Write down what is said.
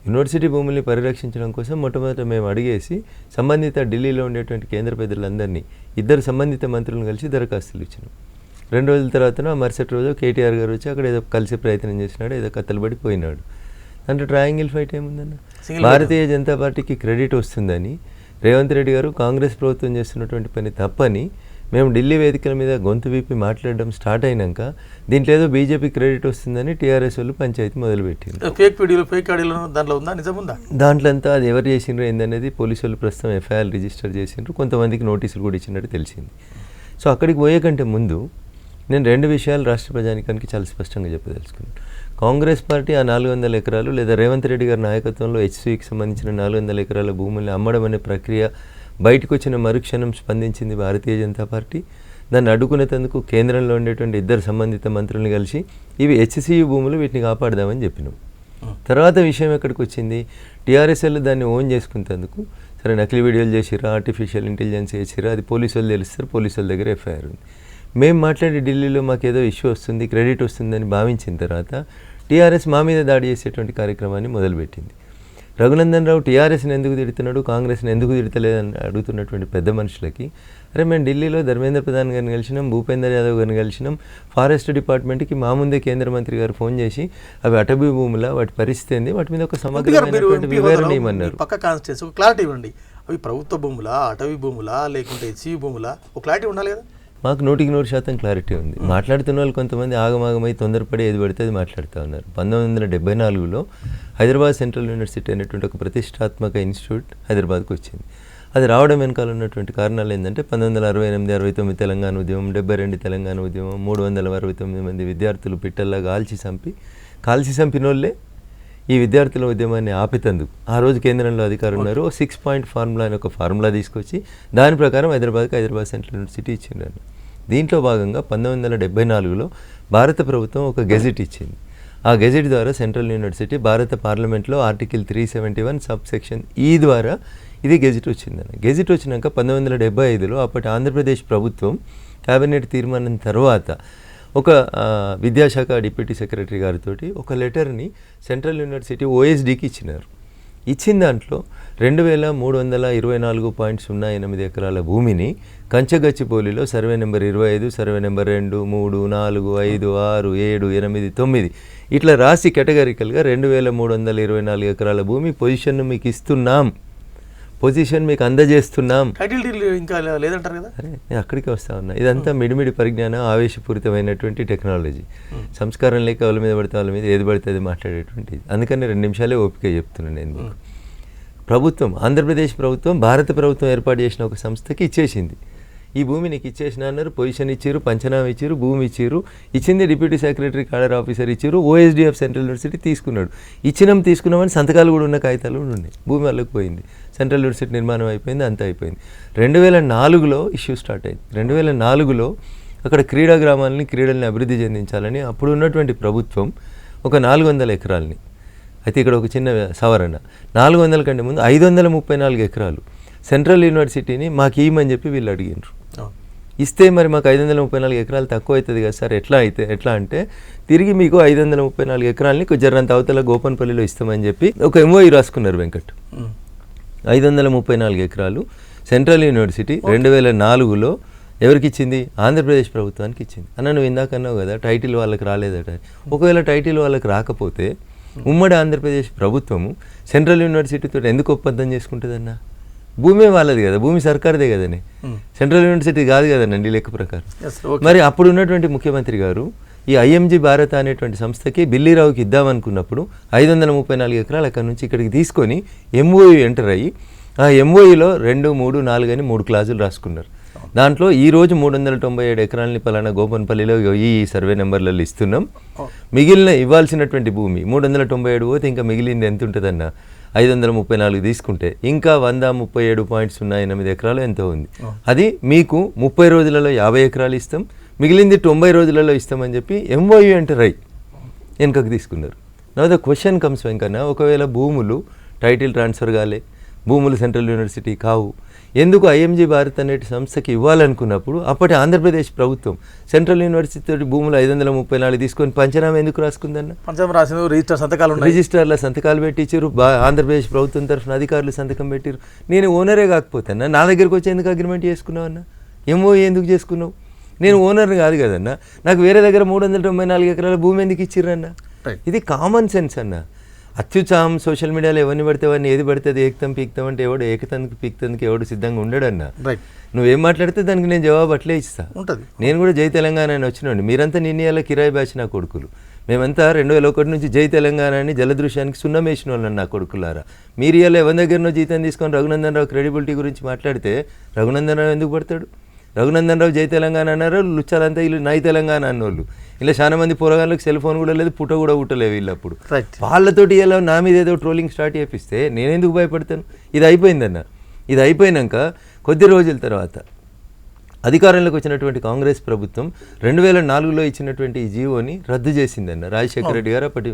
University భూముల్ని పరిరక్షించడం కోసం మొట్టమొదట మేము అడిగేసి సంబంధిత ఢిల్లీలో ఉండేటువంటి కేంద్ర పెద్దలందరినీ, ఇద్దరు సంబంధిత మంత్రులను కలిసి దరఖాస్తులు ఇచ్చినాం. 2 రోజుల తర్వాత మరుసటి రోజు కేటీఆర్ గారు వచ్చి అక్కడ ఏదో కలిసి ప్రయత్నం చేసినాడు, ఏదో కత్తలు పడి పోయినాడు. అంటే ట్రయాంగిల్ ఫైట్ ఏముందన్న? భారతీయ జనతా పార్టీకి క్రెడిట్ వస్తుందని రేవంత్ రెడ్డి గారు కాంగ్రెస్ ప్రభుత్వం చేస్తున్నటువంటి పని తప్పని మేము ఢిల్లీ వేదికల మీద గొంతు విప్పి మాట్లాడడం స్టార్ట్ అయినాక దీంట్లో ఏదో బీజేపీ క్రెడిట్ వస్తుందని టీఆర్ఎస్ వాళ్ళు పంచాయతీ మొదలుపెట్టింది. ఫేక్ వీడియోలు, ఫేక్ ఆడియోలు దాంట్లో ఉందా, నిజం ఉందా? దాంట్లో అంతా అది ఎవరు చేసిండ్రు ఏందనేది పోలీసు వాళ్ళు ప్రస్తుతం ఎఫ్ఐఆర్ రిజిస్టర్ చేసిండ్రు, కొంతమందికి నోటీసులు కూడా ఇచ్చినట్టు తెలిసింది. సో అక్కడికి పోయే కంటే ముందు నేను 2 విషయాలు రాష్ట్ర ప్రజానికానికి చాలా స్పష్టంగా చెప్పదలుచుకున్నాను. కాంగ్రెస్ పార్టీ ఆ 400 ఎకరాలు లేదా రేవంత్ రెడ్డి గారి నాయకత్వంలో హెచ్సికి సంబంధించిన 400 ఎకరాల భూముల్ని అమ్మడం అనే ప్రక్రియ బయటకు వచ్చిన మరుక్షణం స్పందించింది భారతీయ జనతా పార్టీ. దాన్ని అడ్డుకునేందుకు కేంద్రంలో ఉండేటువంటి ఇద్దరు సంబంధిత మంత్రులను కలిసి ఇవి హెచ్సియు భూములు, వీటిని కాపాడదామని చెప్పినాం. తర్వాత విషయం ఎక్కడికి వచ్చింది, టీఆర్ఎస్ఎల్ దాన్ని ఓన్ చేసుకునేందుకు సరే నకిలీ వీడియోలు చేసిరా, ఆర్టిఫిషియల్ ఇంటెలిజెన్స్ చేసిరా, అది పోలీసు వాళ్ళు తెలుస్తారు, పోలీసు వాళ్ళ దగ్గర ఎఫ్ఐఆర్ ఉంది. మేము మాట్లాడి ఢిల్లీలో మాకేదో ఇష్యూ వస్తుంది, క్రెడిట్ వస్తుందని భావించిన తర్వాత టీఆర్ఎస్ మా మీద దాడి చేసేటువంటి కార్యక్రమాన్ని మొదలుపెట్టింది. రఘునందన్ రావు టీఆర్ఎస్ని ఎందుకు తిడుతున్నాడు, కాంగ్రెస్ని ఎందుకు తిడతలేదని అడుగుతున్నటువంటి పెద్ద మనుషులకి, అరే మేము ఢిల్లీలో ధర్మేంద్ర ప్రధాన్ గారిని కలిసినాం, భూపేందర్ యాదవ్ గారిని కలిసినాం, ఫారెస్ట్ డిపార్ట్మెంట్కి మా ముందే కేంద్ర మంత్రి గారు ఫోన్ చేసి అవి అటవీ భూముల, వాటి పరిస్థితి ఏంది, వాటి మీద ఒక సమగ్రమైనటువంటి వివరణ ఇవ్వమన్నారు. పక్క కాన్స్టిట్యూన్సీ ఒక క్లారిటీ ఇవ్వండి, అవి ప్రభుత్వ భూములా, అటవీ భూములా, లేకుంటే హెచ్సియు భూములా, ఒక క్లారిటీ ఉండాలి కదా. మాకు 100% క్లారిటీ ఉంది. మాట్లాడుతున్న వాళ్ళు కొంతమంది ఆగమాగమై తొందరపడి ఏది పడితే అది మాట్లాడుతూ ఉన్నారు. 1974లో హైదరాబాద్ సెంట్రల్ యూనివర్సిటీ అనేటువంటి ఒక ప్రతిష్టాత్మక ఇన్స్టిట్యూట్ హైదరాబాద్కు వచ్చింది. అది రావడం వెనకాల ఉన్నటువంటి కారణాలు ఏంటంటే 1968-69 తెలంగాణ ఉద్యమం, 72 తెలంగాణ ఉద్యమం, 369 మంది విద్యార్థులు పిట్టల్లా కాల్చి చంపినోళ్ళే ఈ విద్యార్థుల ఉద్యమాన్ని ఆపేతందుకు ఆ రోజు కేంద్రంలో అధికారులు ఉన్నారు. 6 పాయింట్ ఫార్ములా అని ఒక ఫార్ములా తీసుకొచ్చి దాని ప్రకారం హైదరాబాద్ సెంట్రల్ యూనివర్సిటీ ఇచ్చిండ్రు. దీంట్లో భాగంగా 1974లో భారత ప్రభుత్వం ఒక గెజెట్ ఇచ్చింది. ఆ గెజెట్ ద్వారా సెంట్రల్ యూనివర్సిటీ భారత పార్లమెంట్లో ఆర్టికల్ 371 సబ్ సెక్షన్ ఈ ద్వారా ఇది గెజెట్ వచ్చిందని. గెజెట్ వచ్చినాక 1975లో అప్పటి ఆంధ్రప్రదేశ్ ప్రభుత్వం క్యాబినెట్ తీర్మానం తర్వాత ఒక విద్యాశాఖ డిప్యూటీ సెక్రటరీ గారితో ఒక లెటర్ని సెంట్రల్ యూనివర్సిటీ ఓఎస్డీకి ఇచ్చినారు. ఇచ్చిన దాంట్లో 2324.08 ఎకరాల భూమిని కంచగచ్చిబౌలిలో సర్వే నెంబర్ 25, సర్వే నెంబర్ 2, 3, 4, 5, 6, 7, 8, 9 ఇట్లా రాసి కేటగిరికల్గా 2324 ఎకరాల భూమి పొజిషన్ మీకు ఇస్తున్నాం, పొజిషన్ మీకు అందజేస్తున్నాం. టైటిల్ డీడ్ ఇంకా లేదంటారు కదా. అరే నేను అక్కడికి వస్తా ఉన్నా. ఇదంతా మిడిమిడి పరిజ్ఞానం, ఆవేశపూరితమైనటువంటి టెక్నాలజీ. సంస్కారం లేక వాళ్ళ మీద పడితే వాళ్ళ మీద ఏది పడితే అది మాట్లాడేటువంటిది. అందుకని 2 నిమిషాలే ఓపిక చెప్తున్నాను నేను మీకు. ప్రభుత్వం, ఆంధ్రప్రదేశ్ ప్రభుత్వం భారత ప్రభుత్వం ఏర్పాటు చేసిన ఒక సంస్థకి ఇచ్చేసింది. ఈ భూమి నీకు ఇచ్చేసిన అన్నారు, పొజిషన్ ఇచ్చారు, పంచనామా ఇచ్చారు, భూమి ఇచ్చారు, ఇచ్చింది డిప్యూటీ సెక్రటరీ కాడర్ ఆఫీసర్ ఇచ్చారు, ఓఎస్డీఎఫ్ సెంట్రల్ యూనివర్సిటీ తీసుకున్నాడు. తీసుకున్నామని సంతకాలు కూడా ఉన్న కాగితాలు కూడా ఉన్నాయి. భూమి వాళ్ళకి పోయింది, సెంట్రల్ యూనివర్సిటీ నిర్మాణం అయిపోయింది, అంతా అయిపోయింది. 2004లో ఇష్యూ స్టార్ట్ అయింది. 2004లో అక్కడ క్రీడా గ్రామాలని, క్రీడల్ని అభివృద్ధి చెందించాలని అప్పుడు ఉన్నటువంటి ప్రభుత్వం ఒక 400 ఎకరాలని, అయితే ఇక్కడ ఒక చిన్న సవరణ, 400 కంటే ముందు 534 ఎకరాలు సెంట్రల్ యూనివర్సిటీని మాకు ఇవ్వమని చెప్పి వీళ్ళు అడిగినారు. ఇస్తే మరి మాకు 534 ఎకరాలు తక్కువ అవుతుంది కదా సార్, ఎట్లా అంటే తిరిగి మీకు 534 ఎకరాలని జర్రంత అవతల గోపన్పల్లిలో ఇస్తామని చెప్పి ఒక ఎంఓఈ రాసుకున్నారు వెంకట్. 534 ఎకరాలు సెంట్రల్ యూనివర్సిటీ 2004లో ఎవరికి ఇచ్చింది? ఆంధ్రప్రదేశ్ ప్రభుత్వానికి ఇచ్చింది. అన్న నువ్వు ఇందాక అన్నావు కదా టైటిల్ వాళ్ళకి రాలేదట. ఒకవేళ టైటిల్ వాళ్ళకి రాకపోతే ఉమ్మడి ఆంధ్రప్రదేశ్ ప్రభుత్వము సెంట్రల్ యూనివర్సిటీతో ఎందుకు ఒప్పందం చేసుకుంటుందన్నా? భూమి వాళ్ళది కదా, భూమి సర్కార్దే కదని, సెంట్రల్ యూనివర్సిటీ కాదు కదనండి లెక్క ప్రకారం. మరి అప్పుడు ఉన్నటువంటి ముఖ్యమంత్రి గారు ఈ ఐఎంజీ భారత అనేటువంటి సంస్థకి బిల్లీరావుకి ఇద్దామనుకున్నప్పుడు 534 ఎకరాలు అక్కడి నుంచి ఇక్కడికి తీసుకొని ఎంఓయూ ఎంటర్ అయ్యి ఆ ఎంఓయూలో 2, 3, 4 అని 3 క్లాజులు రాసుకున్నారు. దాంట్లో ఈరోజు 397 ఎకరాలని పలానా గోపన్పల్లిలో ఈ సర్వే నెంబర్లలో ఇస్తున్నాం. మిగిలిన ఇవ్వాల్సినటువంటి భూమి 397 పోతే ఇంకా మిగిలింది ఎంత ఉంటుందన్న 534 తీసుకుంటే ఇంకా 137.08 ఎకరాలు ఎంతో ఉంది. అది మీకు 30 రోజులలో 50 ఎకరాలు ఇస్తాం, మిగిలింది 90 రోజులలో ఇస్తామని చెప్పి ఎంఓయూ ఎంటర్ అయ్యి వెనుకకు తీసుకున్నారు. Now the question comes Venkanna, ఒకవేళ భూములు టైటిల్ ట్రాన్స్ఫర్ కాలే, భూములు సెంట్రల్ యూనివర్సిటీ కావు. ఎందుకు ఐఎంజీ భారత్ అనే సంస్థకి ఇవ్వాలనుకున్నప్పుడు అప్పటి ఆంధ్రప్రదేశ్ ప్రభుత్వం సెంట్రల్ యూనివర్సిటీ తోటి భూములు 534 తీసుకొని పంచనామా ఎందుకు రాసుకుందన్న? పంచనామా రాసిన రిజిస్టర్ సంతకాలు ఉన్నాయి, రిజిస్టర్ల సంతకాలు పెట్టించారు, ఆంధ్రప్రదేశ్ ప్రభుత్వం తరఫున అధికారులు సంతకం పెట్టారు. నేను ఓనరే కాకపోతాన్నా నా దగ్గరికి వచ్చి ఎందుకు అగ్రిమెంట్ చేసుకున్నావు అన్న? ఏమో ఎందుకు చేసుకున్నావు? నేను ఓనర్ని కాదు కదన్నా, నాకు వేరే దగ్గర 394 ఎకరాల భూమి ఎందుకు ఇచ్చిర్రన్న? ఇది కామన్ సెన్స్ అన్న. అత్యుత్సాహం సోషల్ మీడియాలో ఎవరిని పడితే వాడిని ఏది పడితే అది ఏకతం పీక్తాం అంటే ఎవడు ఏకతందుకు పీక్తందుకు ఎవడు సిద్ధంగా ఉండడన్నా. నువ్వేం మాట్లాడితే దానికి నేను జవాబు అట్లే ఇస్తా ఉంటుంది. నేను కూడా జై తెలంగాణ అని వచ్చినండి. మీరంతా నిన్నయాల కిరాయి బ్యాచ్ నా కొడుకులు, మేమంతా 2001 నుంచి జై తెలంగాణ అని జలదృశ్యానికి సున్నం వేసిన వాళ్ళని నా కొడుకులారా. మీరు ఇవాళ ఎవరి దగ్గరనో జీతం తీసుకొని రఘునందన్ రావు క్రెడిబిలిటీ గురించి మాట్లాడితే రఘునందన్ రావు ఎందుకు పడతాడు? రఘునందన్ రావు జై తెలంగాణ అన్నారు, లుచ్చాలంతా వీళ్ళు నై తెలంగాణ అన్నోళ్ళు. ఇలా చాలా మంది పోరగాళ్ళకి సెల్ ఫోన్ కూడా లేదు, పుట్ట కూడా పుట్టలేవు వీళ్ళప్పుడు. వాళ్ళతోటి ఇలా నా మీద ఏదో ట్రోలింగ్ స్టార్ట్ చేపిస్తే నేను ఎందుకు భయపడతాను? ఇది అయిపోయిందన్న. ఇది అయిపోయినాక కొద్ది రోజుల తర్వాత అధికారంలోకి వచ్చినటువంటి కాంగ్రెస్ ప్రభుత్వం 2004లో ఇచ్చినటువంటి ఈ జీవోని రద్దు చేసిందన్న. రాజశేఖర రెడ్డి గారు అప్పటి